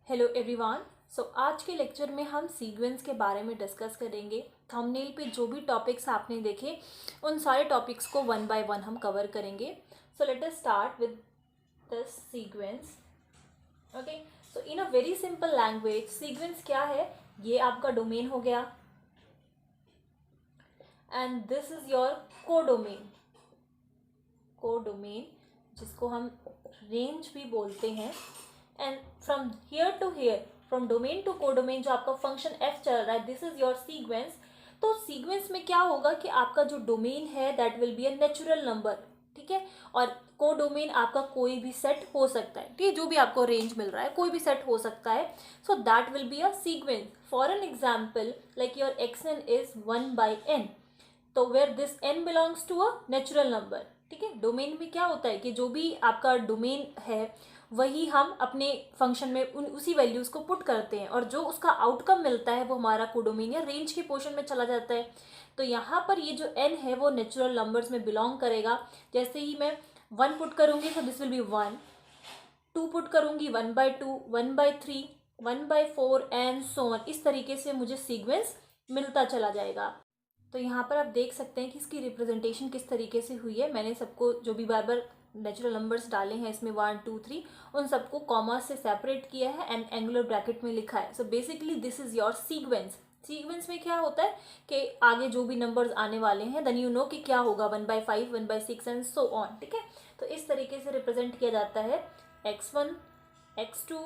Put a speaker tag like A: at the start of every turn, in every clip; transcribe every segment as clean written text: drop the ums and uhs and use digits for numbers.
A: Hello everyone. आज के lecture में हम सीक्वेंस के बारे में डिस्कस करेंगे। थंबनेल पे जो भी टॉपिक्स आपने देखे उन सारे टॉपिक्स को वन बाय वन हम कवर करेंगे। So let us start with this sequence. Okay, so in a very simple language sequence क्या है? ये आपका डोमेन हो गया and this is your codomain. Codomain जिसको हम रेंज भी बोलते हैं। And from here to here, from domain to codomain जो आपका फंक्शन एफ चल रहा है, दिस इज योर सीक्वेंस। तो सीक्वेंस में क्या होगा कि आपका जो डोमेन है that will be a natural number, ठीक है। और कोडोमेन आपका कोई भी सेट हो सकता है, ठीक है, जो भी आपको रेंज मिल रहा है कोई भी सेट हो सकता है। So that will be a sequence. For an example like your X N is 1/n, तो where this n belongs to a natural number, ठीक है। डोमेन में क्या होता है कि जो भी आपका डोमेन है वही हम अपने फंक्शन में उसी वैल्यूज को पुट करते हैं और जो उसका आउटकम मिलता है वो हमारा कोडोमेन या रेंज के पोर्शन में चला जाता है। तो यहाँ पर ये जो n है वो नेचुरल नंबर्स में बिलोंग करेगा। जैसे ही मैं 1 पुट करूंगी तो दिस विल बी 1, 2 पुट करूंगी 1/2, 1/3, 1/4 एंड सो ऑन। इस तरीके से मुझे सीक्वेंस मिलता चला जाएगा। तो यहाँ पर आप देख सकते हैं कि इसकी रिप्रेजेंटेशन किस तरीके से हुई है। मैंने सबको जो भी बार बार नेचुरल नंबर्स डाले हैं इसमें 1 2 3, उन सबको कॉमा से सेपरेट किया है एंड एंगुलर ब्रैकेट में लिखा है। So basically this is your sequence. Sequence में क्या होता है कि आगे जो भी नंबर्स आने वाले हैं देन यू नो कि क्या होगा, 1/5, 1/6 एंड सो ऑन, ठीक है। तो इस तरीके से रिप्रेजेंट किया जाता है x1, x2,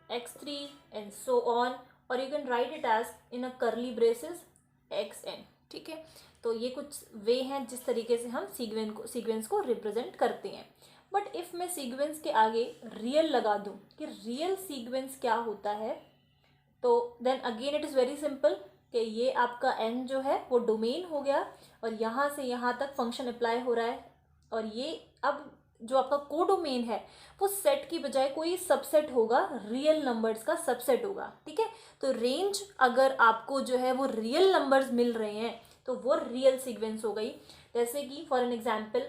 A: x3 and so on. और you can write it as in a curly braces xn, ठीक है। तो ये कुछ वे हैं जिस तरीके से हम सीक्वेंस को रिप्रेजेंट करते हैं। बट इफ मैं सीक्वेंस के आगे रियल लगा दूं कि रियल सीक्वेंस क्या होता है, तो then again it is very simple कि ये आपका n जो है वो डोमेन हो गया और यहाँ से यहाँ तक फंक्शन अप्लाई हो रहा है। और ये अब जो आपका कोडोमेन है वो सेट की बजाय कोई सबसेट होगा, रियल नंबर्स का सबसेट होगा, ठीक है। तो रेंज अगर आपको जो है वो रियल नंबर्स मिल रहे हैं तो वो रियल सीक्वेंस हो गई। जैसे कि फॉर एन एग्जाम्पल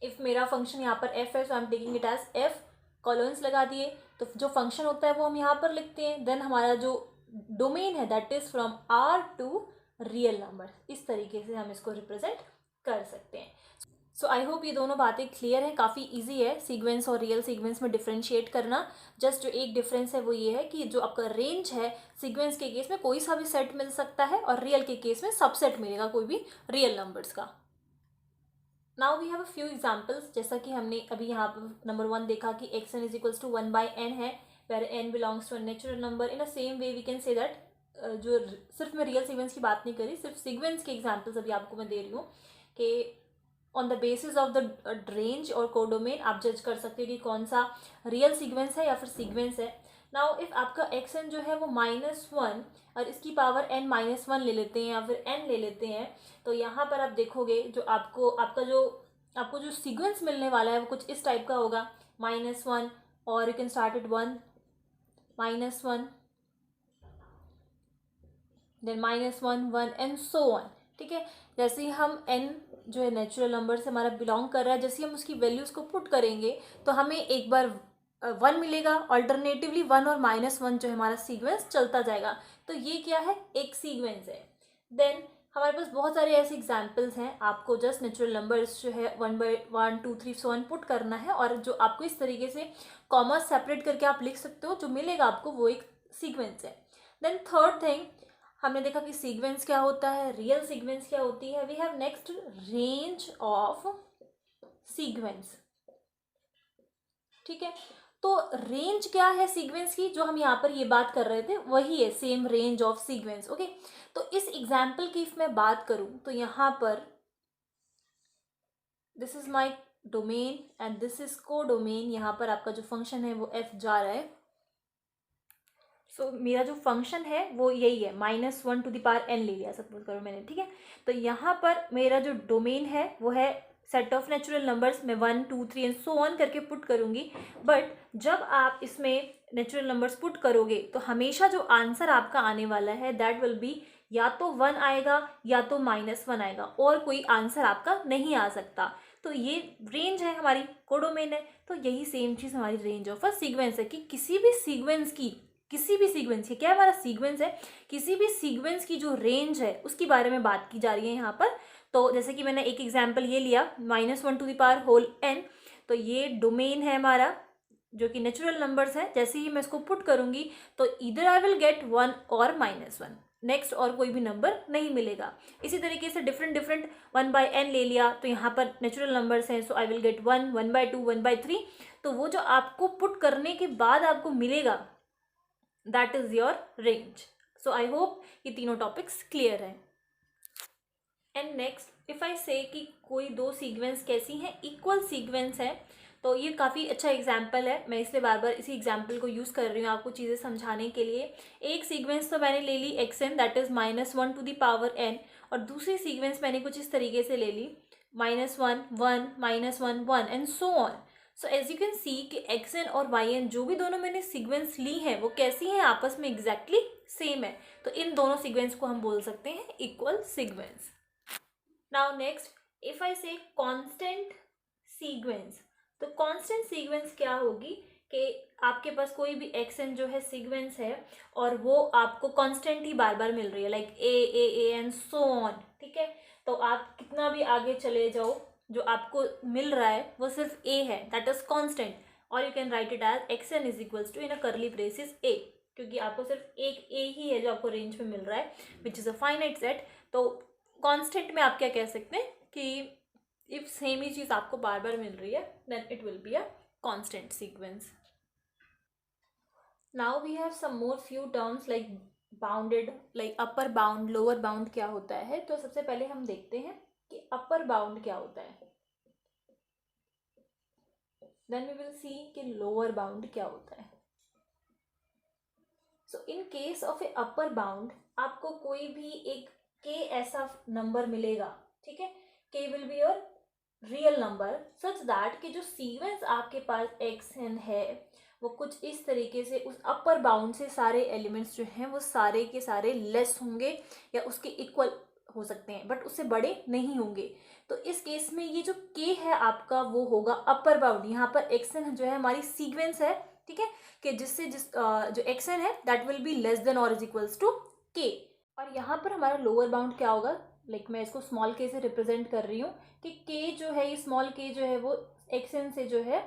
A: इफ मेरा फंक्शन यहाँ पर f है, so I am taking it as f, colons लगा दिए, तो जो फंक्शन होता है वो हम यहाँ पर लिखते हैं। देन हमारा जो डोमेन है that is from r to real number. इस तरीके से हम इसको रिप्रेजेंट कर सकते हैं। सो आई होप ये दोनों बातें क्लियर हैं। काफ़ी इजी है सीक्वेंस और रियल सीक्वेंस में डिफ्रेंशिएट करना। जस्ट जो एक डिफरेंस है वो ये है कि जो आपका रेंज है सीक्वेंस के केस में कोई सा भी सेट मिल सकता है और रियल के केस में सबसेट मिलेगा कोई भी रियल नंबर्स का। Now we have a few examples. जैसा कि हमने अभी यहाँ पर नंबर 1 देखा कि xn is equals to 1/n है, where n belongs to a natural number. In a same way we can say that जो सिर्फ मैं रियल सीक्वेंस की बात नहीं करी, सिर्फ सीक्वेंस के एग्जाम्पल्स अभी आपको मैं दे रही हूँ कि on the basis of the range और कोडोमेन आप जज कर सकते हो कि कौन सा रियल सीक्वेंस है या फिर सीक्वेंस है। नाउ इफ आपका xn जो है वो -1 और इसकी पावर n-1 ले लेते हैं या फिर n ले लेते हैं, तो यहाँ पर आप देखोगे जो आपको जो सीक्वेंस मिलने वाला है वो कुछ इस टाइप का होगा, -1 और you can start it 1, -1 then -1 1 and so on, ठीक है। जैसे ही हम n जो है नेचुरल नंबर से हमारा बिलोंग कर रहा है, जैसे ही हम उसकी वैल्यूज़ को पुट करेंगे तो हमें एक बार 1 मिलेगा, ऑल्टरनेटिवली 1 और -1 जो है हमारा सीक्वेंस चलता जाएगा। तो ये क्या है, एक सीक्वेंस है। देन हमारे पास बहुत सारे ऐसे एग्जाम्पल्स हैं। आपको जस्ट नेचुरल नंबर्स जो है 1/1 2 3 सो ऑन पुट करना है और जो आपको इस तरीके से कॉमा सेपरेट करके आप लिख सकते हो, जो मिलेगा आपको वो एक सीक्वेंस है। देन थर्ड थिंग, हमने देखा कि सीक्वेंस क्या होता है, रियल सीक्वेंस क्या होती है। We have next range of sequence, ठीक है। तो रेंज क्या है सीक्वेंस की, जो हम यहाँ पर ये बात कर रहे थे वही है, same range of sequence, okay. तो इस एग्जाम्पल की इफ मैं बात करूं तो यहाँ पर this is my domain and this is को डोमेन। यहाँ पर आपका जो फंक्शन है वो f जा रहा है। सो मेरा जो फंक्शन है वो यही है, -1 टू द पावर n ले लिया सपोज करो मैंने, ठीक है। तो यहाँ पर मेरा जो डोमेन है वो है सेट ऑफ नेचुरल नंबर्स में 1 2 3 एंड सो ऑन करके पुट करूँगी। बट जब आप इसमें नेचुरल नंबर्स पुट करोगे तो हमेशा जो आंसर आपका आने वाला है दैट विल बी या तो 1 आएगा या तो -1 आएगा, और कोई आंसर आपका नहीं आ सकता। तो ये रेंज है हमारी, कोडोमेन है। तो यही सेम चीज़ हमारी रेंज ऑफ अ सीक्वेंस है कि किसी भी सीक्वेंस की किसी भी सीक्वेंस, ये क्या हमारा सीक्वेंस है, किसी भी सीक्वेंस की जो रेंज है उसके बारे में बात की जा रही है यहाँ पर। तो जैसे कि मैंने एक एग्जांपल ये लिया -1⁴n, तो ये डोमेन है हमारा जो कि नेचुरल नंबर्स है। जैसे ही मैं इसको पुट करूंगी तो इधर आई विल गेट 1 और -1, नेक्स्ट और कोई भी नंबर नहीं मिलेगा। इसी तरीके से डिफरेंट 1/n ले लिया तो यहाँ पर नेचुरल नंबर्स हैं, सो आई विल गेट 1, 1/2, 1/3। तो वो जो आपको पुट करने के बाद आपको मिलेगा that is your range. So I hope ये तीनों टॉपिक्स क्लियर है। एंड नेक्स्ट इफ आई से कि कोई दो सीक्वेंस कैसी हैं, इक्वल सीक्वेंस है, तो ये काफ़ी अच्छा एग्जाम्पल है, मैं इसलिए बार बार इसी एग्जाम्पल को यूज़ कर रही हूँ आपको चीज़ें समझाने के लिए। एक सीक्वेंस तो मैंने ले ली xn दैट इज़ -1⁴n, और दूसरी सीक्वेंस मैंने कुछ इस तरीके से ले ली -1 1 -1 1 and so on. So as you can see कि xn और yn जो भी दोनों मैंने सीक्वेंस ली हैं वो कैसी हैं, आपस में एग्जैक्टली सेम है। तो इन दोनों सीक्वेंस को हम बोल सकते हैं equal sequence. Now next if I से कांस्टेंट सीक्वेंस, तो कांस्टेंट सीक्वेंस क्या होगी कि आपके पास कोई भी xn जो है सीक्वेंस है और वो आपको कांस्टेंट ही बार बार मिल रही है, like a and so on, ठीक है। तो आप कितना भी आगे चले जाओ जो आपको मिल रहा है वो सिर्फ a है, दैट इज कांस्टेंट। और you can write it as xn is equals to in a curly braces a, क्योंकि आपको सिर्फ एक a ही है जो आपको रेंज में मिल रहा है which is a finite set. तो कांस्टेंट में आप क्या कह सकते हैं कि इफ सेम ही चीज आपको बार बार मिल रही है then it will be a constant sequence. Now we have some more few terms like bounded, like upper bound, lower bound क्या होता है। तो सबसे पहले हम देखते हैं कि अपर बाउंड क्या होता है, देन वी विल सी कि लोअर बाउंड क्या होता है। So in case of a upper bound आपको कोई भी एक k ऐसा नंबर मिलेगा, ठीक है। k will be your real number such that कि जो सीक्वेंस आपके पास xn है वो कुछ इस तरीके से उस अपर बाउंड से सारे एलिमेंट्स जो हैं वो सारे के सारे लेस होंगे या उसके इक्वल हो सकते हैं बट उससे बड़े नहीं होंगे। तो इस केस में ये जो k है आपका वो होगा अपर बाउंड। यहाँ पर xn जो है हमारी सीक्वेंस है, ठीक है, कि जिससे जो xn है that will be less then और इज इक्वल्स टू k। और यहाँ पर हमारा लोअर बाउंड क्या होगा, लाइक मैं इसको स्मॉल k से रिप्रेजेंट कर रही हूँ कि k जो है, ये स्मॉल k जो है वो xn से जो है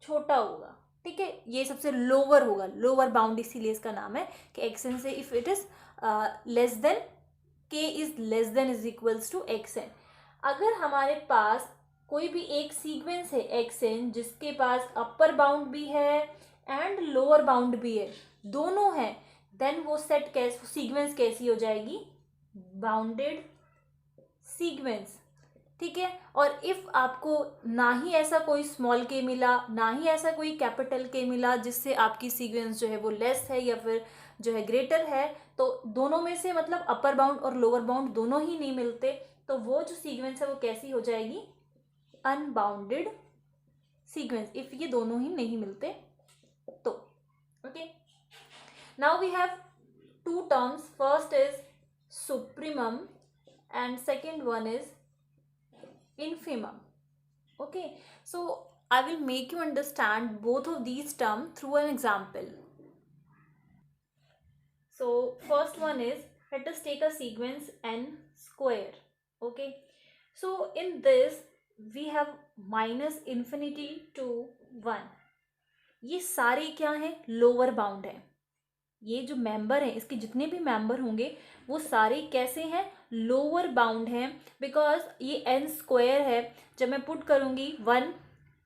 A: छोटा होगा, ठीक है। ये सबसे लोअर होगा, लोअर बाउंड इसीलिए इसका नाम है कि xn से if it is less than k is less than is equals to xn। अगर हमारे पास कोई भी एक सीक्वेंस है xn जिसके पास अपर बाउंड भी है एंड लोअर बाउंड भी है, दोनों है, देन वो सेट सीक्वेंस कैसी हो जाएगी, बाउंडेड सीक्वेंस, ठीक है। और इफ आपको ना ही ऐसा कोई स्मॉल k मिला ना ही ऐसा कोई कैपिटल K मिला जिससे आपकी सीक्वेंस जो है वो लेस है या फिर जो है ग्रेटर है, तो दोनों में से मतलब अपर बाउंड और लोअर बाउंड दोनों ही नहीं मिलते, तो वो जो सीक्वेंस है वो कैसी हो जाएगी, अनबाउंडेड सीक्वेंस, इफ ये दोनों ही नहीं मिलते तो, okay. Now we have two terms, first is supremum and second one is infimum, okay. So I will make you understand both of these terms through an example. So first one is, let us take a sequence n square, okay. So in this we have -infinity to 1, ये सारे क्या हैं, lower bound है। ये जो member हैं इसके जितने भी मेंबर होंगे वो सारे कैसे हैं, लोअर बाउंड हैं, बिकॉज ये n स्क्वायर है। जब मैं पुट करूँगी 1,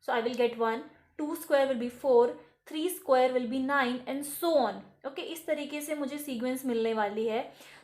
A: so I will get 1, 2 square will be 4, 3 square will be 9 and so on, okay. इस तरीके से मुझे सीक्वेंस मिलने वाली है।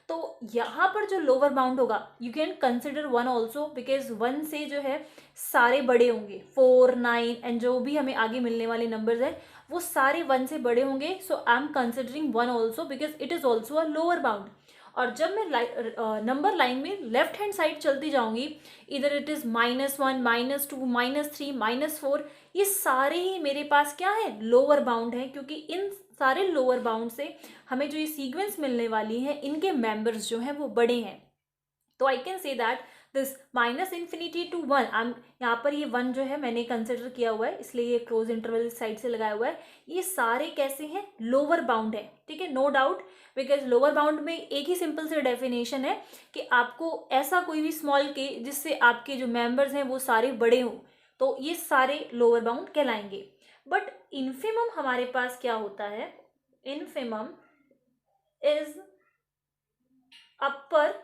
A: तो यहाँ पर जो लोअर बाउंड होगा you can consider 1 also, because 1 से जो है सारे बड़े होंगे, 4 9 एंड जो भी हमें आगे मिलने वाले नंबर्स हैं वो सारे 1 से बड़े होंगे। So I am considering 1 also because it is also a lower bound. और जब मैं नंबर लाइन में लेफ्ट हैंड साइड चलती जाऊंगी, इधर इट इज़ -1 -2 -3 -4, ये सारे ही मेरे पास क्या है, लोअर बाउंड है, क्योंकि इन सारे लोअर बाउंड से हमें जो ये सीक्वेंस मिलने वाली है इनके मेंबर्स जो हैं वो बड़े हैं। तो I can say that this minus infinity to one, यहाँ पर ये वन जो है मैंने कंसिडर किया हुआ है, इसलिए ये क्लोज इंटरवल साइड से लगाया हुआ है। ये सारे कैसे हैं, लोअर बाउंड है, ठीक है, no doubt, because lower bound में एक ही सिंपल से डेफिनेशन है कि आपको ऐसा कोई भी स्मॉल के जिससे आपके जो मेंबर्स हैं वो सारे बड़े हों, तो ये सारे लोअर बाउंड कहलाएंगे। बट इन्फिमम हमारे पास क्या होता है, इन्फिमम इज अपर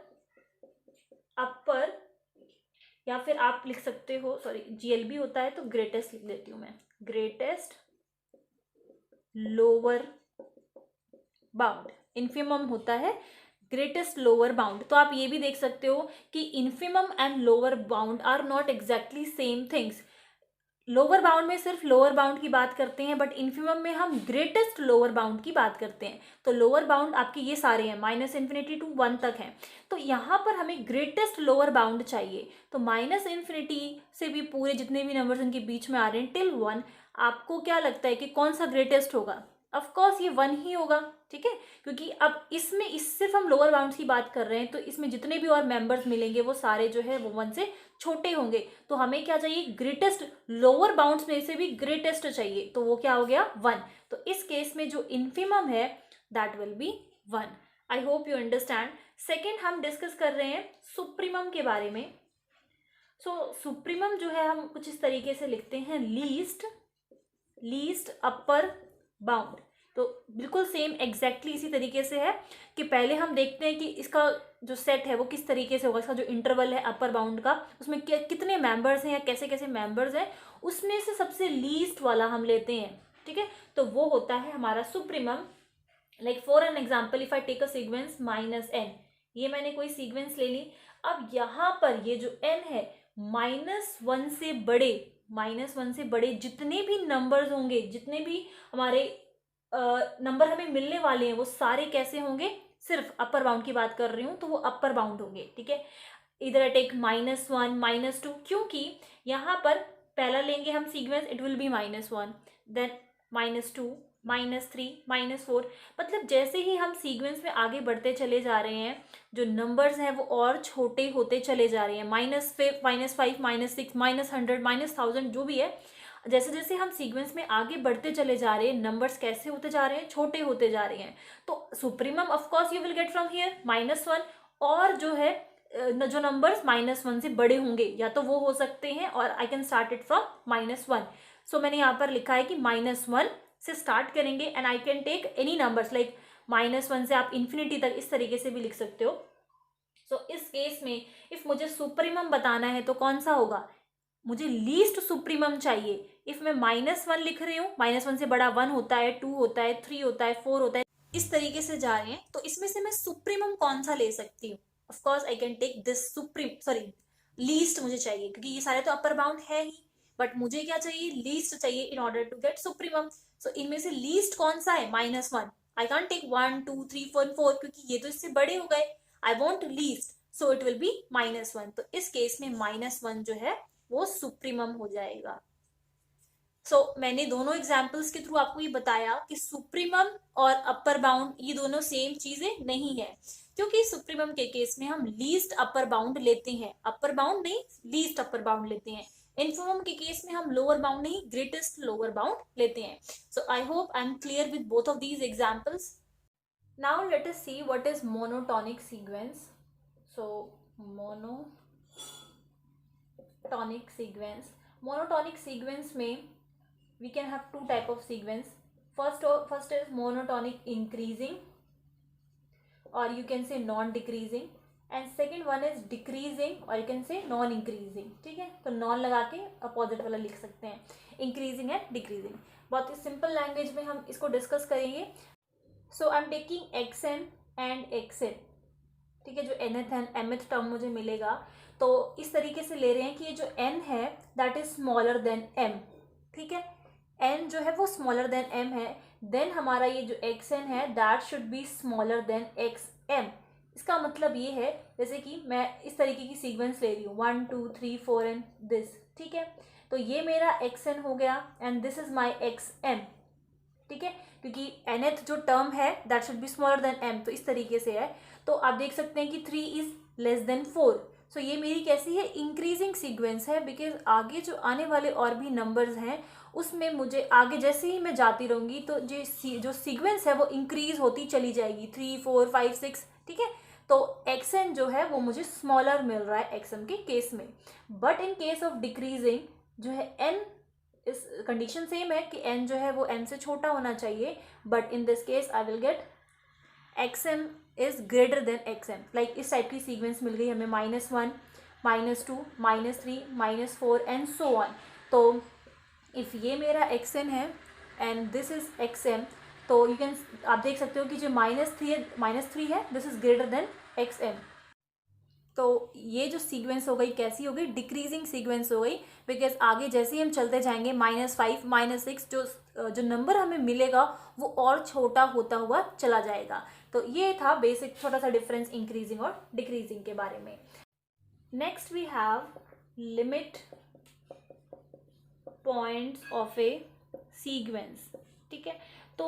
A: या फिर आप लिख सकते हो, सॉरी GLB होता है तो ग्रेटेस्ट लिख देती हूँ मैं, ग्रेटेस्ट लोअर बाउंड। इन्फिमम होता है ग्रेटेस्ट लोअर बाउंड। तो आप ये भी देख सकते हो कि infimum and lower bound are not exactly same things. Lower bound में सिर्फ लोअर बाउंड की बात करते हैं, बट इन्फिमम में हम ग्रेटेस्ट लोअर बाउंड की बात करते हैं। तो लोअर बाउंड आपके ये सारे हैं, माइनस इन्फिनिटी टू वन तक हैं। तो यहाँ पर हमें ग्रेटेस्ट लोअर बाउंड चाहिए। तो माइनस इन्फिनिटी से भी पूरे जितने भी नंबर्स उनके बीच में आ रहे हैं टिल वन, आपको क्या लगता है कि कौन सा ग्रेटेस्ट होगा? ऑफकोर्स ये वन ही होगा, ठीक है, क्योंकि अब इसमें सिर्फ हम लोअर बाउंड्स की बात कर रहे हैं, तो इसमें जितने भी और मेंबर्स मिलेंगे वो सारे जो है वो वन से छोटे होंगे। तो हमें क्या चाहिए, ग्रेटेस्ट लोअर बाउंड्स में से भी ग्रेटेस्ट चाहिए, तो वो क्या हो गया, वन। तो इस केस में जो इन्फिमम है that will B one. I hope you understand. Second हम डिस्कस कर रहे हैं सुप्रीमम के बारे में। सुप्रीमम जो है हम कुछ इस तरीके से लिखते हैं, लीस्ट अपर बाउंड। तो बिल्कुल सेम एग्जैक्टली इसी तरीके से है कि पहले हम देखते हैं कि इसका जो सेट है वो किस तरीके से होगा, इसका जो इंटरवल है अपर बाउंड का, उसमें कितने मेंबर्स हैं या कैसे कैसे मेंबर्स हैं, उसमें से सबसे लीस्ट वाला हम लेते हैं, ठीक है, तो वो होता है हमारा supremum. Like for an example, if I take a sequence -n, ये मैंने कोई सीक्वेंस ले ली। अब यहाँ पर ये जो n है, -1 से बड़े जितने भी नंबर्स होंगे, जितने भी हमारे नंबर हमें मिलने वाले हैं, वो सारे कैसे होंगे, सिर्फ अपर बाउंड की बात कर रही हूँ, तो वो अपर बाउंड होंगे, ठीक है। इधर आई टेक -1 -2, क्योंकि यहाँ पर पहला लेंगे हम sequence, it will be -1, then -2 -3 -4, मतलब जैसे ही हम सीक्वेंस में आगे बढ़ते चले जा रहे हैं, जो नंबर्स हैं वो और छोटे होते चले जा रहे हैं, -5 -6 -100 -1000 जो भी है, जैसे जैसे हम सीक्वेंस में आगे बढ़ते चले जा रहे हैं, नंबर्स कैसे होते जा रहे हैं, छोटे होते जा रहे हैं। तो supremum of course you will get from here -1, और जो है जो नंबर्स -1 से बड़े होंगे, या तो वो हो सकते हैं, और I can start it from -1। सो मैंने यहाँ पर लिखा है कि -1 से स्टार्ट करेंगे, and I can take any numbers, like -1 से आप इन्फिनिटी तक इस तरीके से भी लिख सकते हो। सो इस केस में इफ मुझे सुप्रीमम बताना है तो कौन सा होगा, मुझे लीस्ट सुप्रीमम चाहिए। इफ मैं -1 लिख रही हूँ, -1 से बड़ा 1 होता है, 2 होता है, 3 होता है, 4 होता है, इस तरीके से जा रहे हैं, तो इसमें से मैं सुप्रीमम कौन सा ले सकती हूँ? Of course I can take this least मुझे चाहिए, क्योंकि ये सारे तो अपर बाउंड है ही, बट मुझे क्या चाहिए, लीस्ट चाहिए in order to get supremum. So इनमें से लीस्ट कौन सा है, -1। आई कैन टेक 1 2 3 4, क्योंकि ये तो इससे बड़े हो गए, I want least, so it will be -1। तो इस केस में -1 जो है वो सुप्रीमम हो जाएगा। मैंने दोनों एग्जाम्पल्स के थ्रू आपको ये बताया कि सुप्रीमम और अपर बाउंड ये दोनों सेम चीजें नहीं है, क्योंकि सुप्रीमम के केस में हम लीस्ट अपर बाउंड लेते हैं, अपर बाउंड नहीं, लीस्ट अपर बाउंड लेते हैं। इन्फिमम के केस में हम लोअर बाउंड नहीं, ग्रेटेस्ट लोअर बाउंड लेते हैं। So I hope I am clear with both of these examples. Now let us see what is monotonic sequence. Monotonic sequence में we can have two type of sequence. First is monotonic increasing, or you can say non decreasing, and second one is decreasing, or you can say non increasing, ठीक है, तो non लगा के opposite वाला लिख सकते हैं, इंक्रीजिंग एंड डिक्रीजिंग। बहुत ही सिंपल लैंग्वेज में हम इसको डिस्कस करेंगे। So I am taking xn and xn, ठीक है, जो nth एंड mth टर्म मुझे मिलेगा, तो इस तरीके से ले रहे हैं कि ये जो n है that is smaller than m, ठीक है, n जो है वो स्मॉलर देन m है, देन हमारा ये जो xn है that should be smaller than xm। इसका मतलब ये है, जैसे कि मैं इस तरीके की सीक्वेंस ले रही हूँ 1 2 3 4 एंड दिस, ठीक है, तो ये मेरा xn हो गया and this is my xm, ठीक है, क्योंकि nth जो टर्म है that should be smaller than m, तो इस तरीके से है। तो आप देख सकते हैं कि 3 इज लेस देन 4, सो ये मेरी कैसी है, इंक्रीजिंग सीक्वेंस है, बिकॉज आगे जो आने वाले और भी नंबर्स हैं उसमें मुझे आगे जैसे ही मैं जाती रहूँगी तो जो सीक्वेंस है वो इंक्रीज होती चली जाएगी, 3 4 5 6, ठीक है। तो एक्सएन जो है वो मुझे स्मॉलर मिल रहा है एक्सएम के केस में, but in case of decreasing जो है एन, इस कंडीशन सेम है कि एन जो है वो एन से छोटा होना चाहिए, but in this case I will gate XM is greater than XM. Like इस टाइप की सीक्वेंस मिल गई हमें, -1 -2 -3 -4 एंड सो ऑन। तो इफ़ ये मेरा एक्सएन है एंड दिस इज एक्सएम, तो यू कैन, आप देख सकते हो कि जो -3 है this is greater than XM. तो ये जो सीक्वेंस हो गई कैसी हो गई, डिक्रीजिंग सीक्वेंस हो गई, बिकॉज आगे जैसे ही हम चलते जाएंगे -5 -6 जो नंबर हमें मिलेगा वो और छोटा होता हुआ चला जाएगा। तो ये था बेसिक छोटा सा डिफरेंस इंक्रीजिंग और डिक्रीजिंग के बारे में। Next we have limit points of a sequence, ठीक है। तो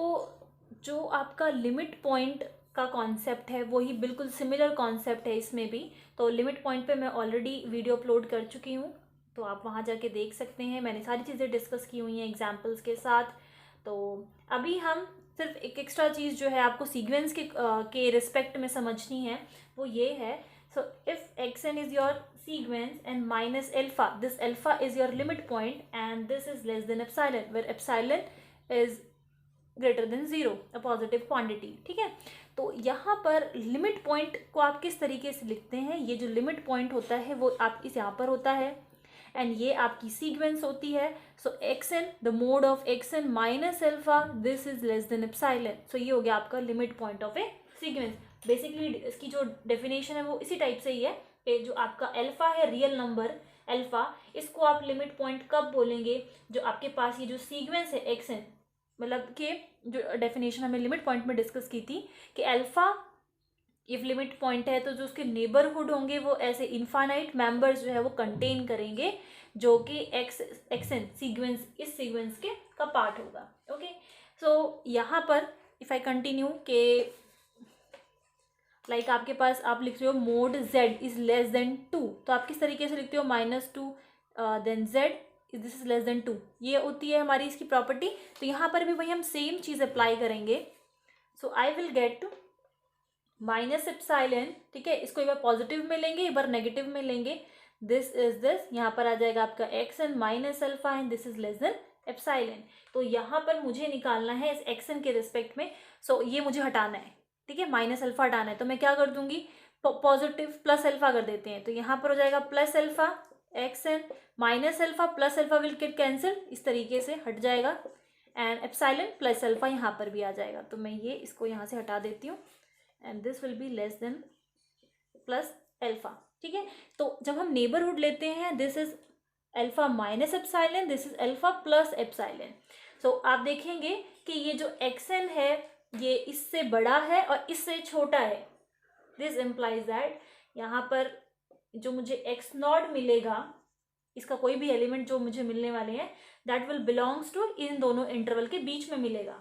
A: जो आपका लिमिट पॉइंट का कॉन्सेप्ट है वही बिल्कुल सिमिलर कॉन्सेप्ट है इसमें भी। तो लिमिट पॉइंट पे मैं ऑलरेडी वीडियो अपलोड कर चुकी हूँ, तो आप वहाँ जाके देख सकते हैं, मैंने सारी चीज़ें डिस्कस की हुई हैं एग्जाम्पल्स के साथ। तो अभी हम सिर्फ एक एक्स्ट्रा चीज़ जो है आपको सीक्वेंस के रिस्पेक्ट में समझनी है, वो ये है। So if xn is your sequence and minus alpha, this alpha is your limit point and this is less than epsilon, where epsilon is greater than 0, a positive quantity, ठीक है। तो यहाँ पर लिमिट पॉइंट को आप किस तरीके से लिखते हैं, ये जो लिमिट पॉइंट होता है वो आप इस यहाँ पर होता है एंड ये आपकी सीक्वेंस होती है। So x n, the mod of x n minus alpha, this is less than epsilon. So ये हो गया आपका limit point of a sequence. Basically इसकी जो डेफिनेशन है वो इसी टाइप से ही है कि जो आपका अल्फा है, रियल नंबर अल्फा, इसको आप लिमिट पॉइंट कब बोलेंगे, जो आपके पास ये जो सीक्वेंस है एक्सएन, मतलब कि जो डेफिनेशन हमने लिमिट पॉइंट में डिस्कस की थी कि अल्फा इफ लिमिट पॉइंट है तो जो उसके नेबरहुड होंगे वो ऐसे इनफाइनाइट मेंबर्स जो है वो कंटेन करेंगे, जो कि एक्सएन सीक्वेंस, इस सीक्वेंस के का पार्ट होगा। ओके, सो यहाँ पर इफ आई कंटिन्यू के लाइक आपके पास आप लिख रहे हो mod z is less than 2, तो आप किस तरीके से लिखते हो, -2 then z this is less than 2, ये होती है हमारी इसकी प्रॉपर्टी। तो यहाँ पर भी वही हम सेम चीज़ अप्लाई करेंगे। So I will get minus epsilon, ठीक है, इसको एक बार पॉजिटिव में लेंगे एक बार नेगेटिव में लेंगे, दिस इज दिस, यहाँ पर आ जाएगा आपका X N minus alpha and this is less than epsilon. तो यहाँ पर मुझे निकालना है इस एक्सएन के रिस्पेक्ट में, सो ये मुझे हटाना है, ठीक है, माइनस अल्फा हटाना है। तो मैं क्या कर दूंगी, पॉजिटिव प्लस अल्फा कर देते हैं, तो यहाँ पर हो जाएगा plus alpha X N minus alpha, plus alpha will get cancel, इस तरीके से हट जाएगा एंड एप्सिलॉन प्लस अल्फा यहाँ पर भी आ जाएगा। तो मैं ये इसको यहाँ से हटा देती हूँ and this will be less than plus alpha, ठीक है। तो जब हम नेबरहुड लेते हैं, this is alpha minus epsilon, this is alpha plus epsilon. So आप देखेंगे कि ये जो एक्सएन है ये इससे बड़ा है और इससे छोटा है, दिस इम्प्लाइज दैट यहाँ पर जो मुझे एक्स नॉट मिलेगा, इसका कोई भी एलिमेंट जो मुझे मिलने वाले हैं, दैट विल बिलोंग्स टू इन दोनों इंटरवल के बीच में मिलेगा,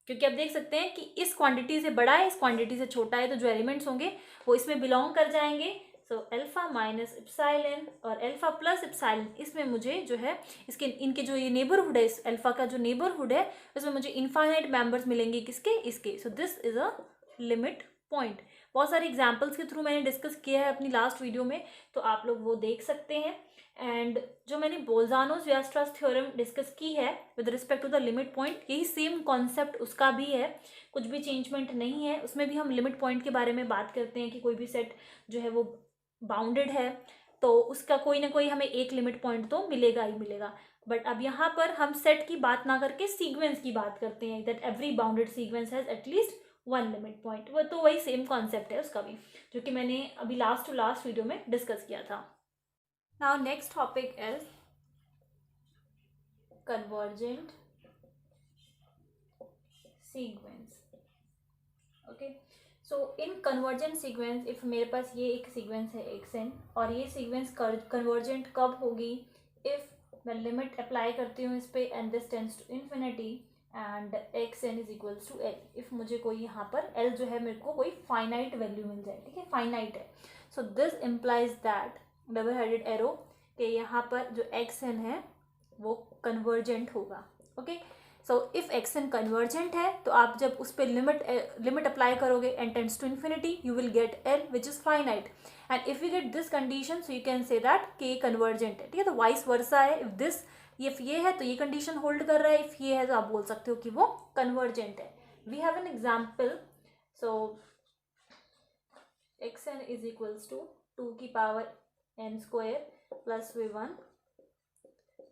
A: क्योंकि आप देख सकते हैं कि इस क्वांटिटी से बड़ा है इस क्वांटिटी से छोटा है, तो जो एलिमेंट्स होंगे वो इसमें बिलोंग कर जाएंगे। सो अल्फा माइनस एप्सिलॉन और अल्फा प्लस एप्सिलॉन, इसमें मुझे जो है इसके इनके जो ये नेबरहुड है, इस अल्फा का जो नेबरहुड है उसमें मुझे इनफाइनाइट मेंबर्स मिलेंगे, किसके, इसके। So this is a limit point. बहुत सारे एग्जाम्पल्स के थ्रू मैंने डिस्कस किया है अपनी लास्ट वीडियो में, तो आप लोग वो देख सकते हैं। एंड जो मैंने बोल्जानोस-वीयस्ट्रास थ्योरम डिस्कस की है with respect to the limit point, यही सेम कॉन्सेप्ट उसका भी है, कुछ भी चेंजमेंट नहीं है उसमें भी। हम लिमिट पॉइंट के बारे में बात करते हैं कि कोई भी सेट जो है वो बाउंडेड है तो उसका कोई ना कोई हमें एक लिमिट पॉइंट तो मिलेगा ही मिलेगा। बट अब यहाँ पर हम सेट की बात ना करके सीक्वेंस की बात करते हैं, that every bounded sequence has at least one limit point. वो तो वही सेम कॉन्सेप्ट है उसका भी, जो कि मैंने अभी लास्ट टू लास्ट वीडियो में डिस्कस किया था। Now next topic is convergent sequence. Okay, so in convergent sequence, if मेरे पास ये एक sequence है xn और ये sequence convergent कब होगी, if मैं लिमिट अप्लाई करती हूँ इस पे and this tends to infinity, and X N is equals to L, if मुझे कोई यहाँ पर एल जो है मेरे को कोई फाइनाइट वैल्यू मिल जाए, ठीक है, फाइनाइट है. So this implies that double headed arrow कि यहाँ पर जो एक्स एन है वो कन्वर्जेंट होगा. Okay, so if X N convergent है तो आप जब उस पर लिमिट अप्लाई करोगे N tends to infinity, you will get L which is finite. And if you get this condition so you can say that K convergent है, ठीक है. तो वाइस वर्सा है, इफ ये है तो ये कंडीशन होल्ड कर रहा है, इफ ये है तो आप बोल सकते हो कि वो कन्वर्जेंट है. We have an example. So x N is equals to 2 की power n square plus v1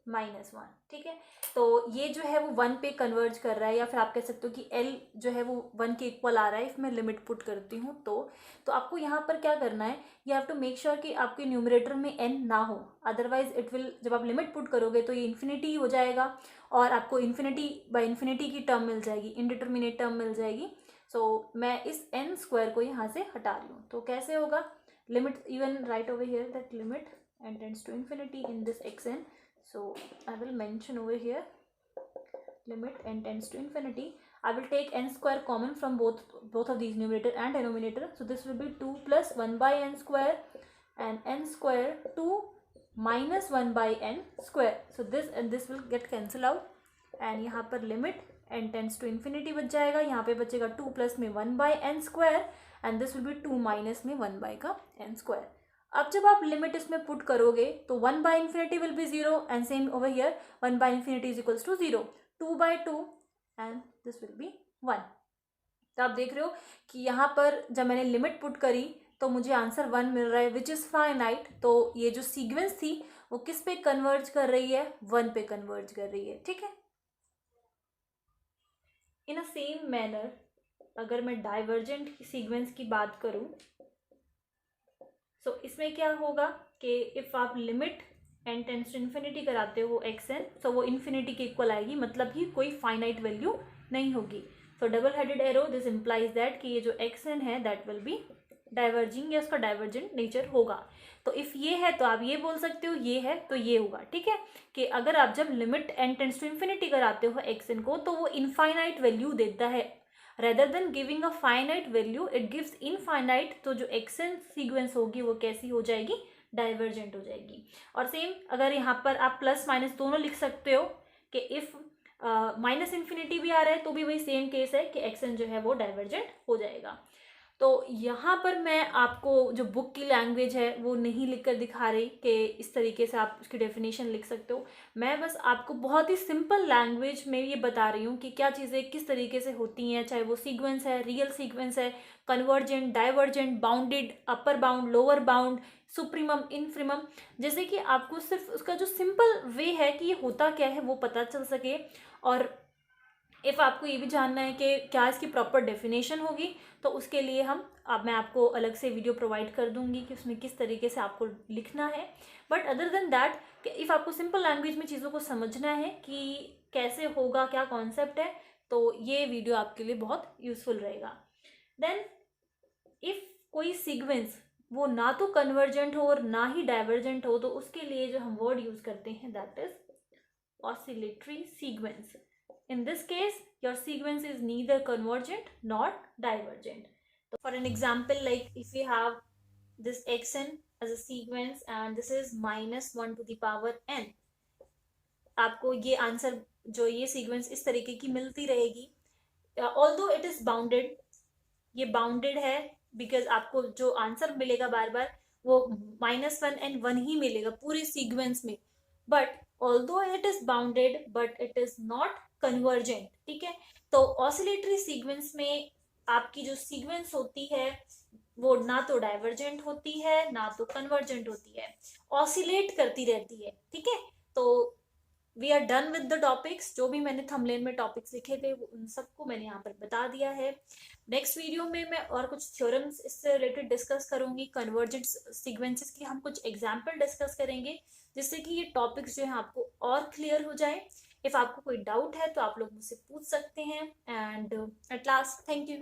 A: minus 1, ठीक है. तो ये जो है वो 1 पे कन्वर्ज कर रहा है, या फिर आप कह सकते हो कि l जो है वो 1 के इक्वल आ रहा है इफ मैं लिमिट पुट करती हूँ. तो आपको यहाँ पर क्या करना है, you have to make sure कि आपके न्यूमरेटर में n ना हो, अदरवाइज इट विल, जब आप लिमिट पुट करोगे तो ये इन्फिनिटी हो जाएगा और आपको इन्फिनिटी बाय इन्फिनिटी की टर्म मिल जाएगी, इनडिटर्मिनेट टर्म मिल जाएगी. सो मैं इस n स्क्वायर को यहाँ से हटा रही हूँ. तो कैसे होगा, limit even right over here that limit n tends to infinity in this xn. So I will mention over here limit n tends to infinity. I will take n square common from both of these, numerator and denominator. So this will be 2 plus 1 by n square and n square 2 minus 1 by n square. So this and this will get cancel out and यहाँ पर limit n tends to infinity बच जाएगा. यहाँ पे बचेगा 2 plus में 1 by n square and this will be 2 minus में 1 by का n square. अब जब आप लिमिट इसमें पुट करोगे तो 1 by infinity will be 0 and same over here 1 by infinity is equals to 0, 2 by 2 and this will be 1. तो आप देख रहे हो कि यहाँ पर जब मैंने लिमिट पुट करी तो मुझे आंसर 1 मिल रहा है विच इज़ फाइनाइट. तो ये जो सीक्वेंस थी वो किस पे कन्वर्ज कर रही है, 1 पे कन्वर्ज कर रही है, ठीक है. इन अ सेम मैनर अगर मैं डाइवर्जेंट सीक्वेंस की बात करूँ तो इसमें क्या होगा कि इफ़ आप limit n tends to infinity कराते हो एक्स एन, तो वो इन्फिनिटी के इक्वल आएगी, मतलब ही कोई फाइनाइट वैल्यू नहीं होगी. सो double headed arrow this implies that कि ये जो एक्स एन है दैट विल बी डाइवर्जिंग या उसका डाइवर्जेंट नेचर होगा. तो इफ़ ये है तो आप ये बोल सकते हो, ये है तो ये होगा, ठीक है. कि अगर आप जब limit n tends to infinity कराते हो एक्स एन को तो वो इनफाइनाइट वैल्यू देता है, rather than giving a finite value it gives infinite. तो जो xn सीक्वेंस होगी वो कैसी हो जाएगी, डाइवर्जेंट हो जाएगी. और सेम अगर यहाँ पर आप प्लस माइनस दोनों लिख सकते हो कि इफ माइनस इन्फिनिटी भी आ रहा है तो भी वही सेम केस है कि xn जो है वो डाइवर्जेंट हो जाएगा. तो यहाँ पर मैं आपको जो बुक की लैंग्वेज है वो नहीं लिखकर दिखा रही कि इस तरीके से आप उसकी डेफिनेशन लिख सकते हो. मैं बस आपको बहुत ही सिंपल लैंग्वेज में ये बता रही हूँ कि क्या चीज़ें किस तरीके से होती हैं, चाहे वो सीक्वेंस है, रियल सीक्वेंस है, convergent, divergent, bounded, upper bound, lower bound, supremum, infimum. जैसे कि आपको सिर्फ उसका जो सिंपल वे है कि ये होता क्या है वो पता चल सके. और इफ़ आपको ये भी जानना है कि क्या इसकी प्रॉपर डेफिनेशन होगी तो उसके लिए मैं आपको अलग से वीडियो प्रोवाइड कर दूंगी कि उसमें किस तरीके से आपको लिखना है. बट अदर देन दैट कि इफ़ आपको सिंपल लैंग्वेज में चीज़ों को समझना है कि कैसे होगा, क्या कॉन्सेप्ट है, तो ये वीडियो आपके लिए बहुत यूज़फुल रहेगा. देन इफ़ कोई सीक्वेंस वो ना तो कन्वर्जेंट हो और ना ही डाइवर्जेंट हो तो उसके लिए जो हम वर्ड यूज़ करते हैं that is oscillatory sequence. In this case, your sequence is neither convergent nor divergent. So for an example, like if we have this xn as a sequence and this is minus 1 to the power n, आपको ये answer जो ये sequence इस तरीके की मिलती रहेगी. Although it is bounded, ये बाउंडेड है बिकॉज आपको जो आंसर मिलेगा बार बार वो -1 and 1 ही मिलेगा पूरे सीक्वेंस में. But although it is bounded but it is not convergent, ठीक है. तो ऑसिलेटरी सीक्वेंस में आपकी जो सीक्वेंस होती है वो ना तो डाइवर्जेंट होती है ना तो कन्वर्जेंट होती है, ऑसिलेट करती रहती है, ठीक है. तो we are done with the topics. जो भी मैंने थंबनेल में टॉपिक्स लिखे थे उन सबको मैंने यहाँ पर बता दिया है. नेक्स्ट वीडियो में मैं और कुछ थ्योरम्स इससे रिलेटेड डिस्कस करूंगी. कन्वर्जेंट सीक्वेंसेस की हम कुछ एग्जाम्पल डिस्कस करेंगे जिससे कि ये टॉपिक्स जो है आपको और क्लियर हो जाए. इफ़ आपको कोई डाउट है तो आप लोग मुझसे पूछ सकते हैं. And at last, thank you.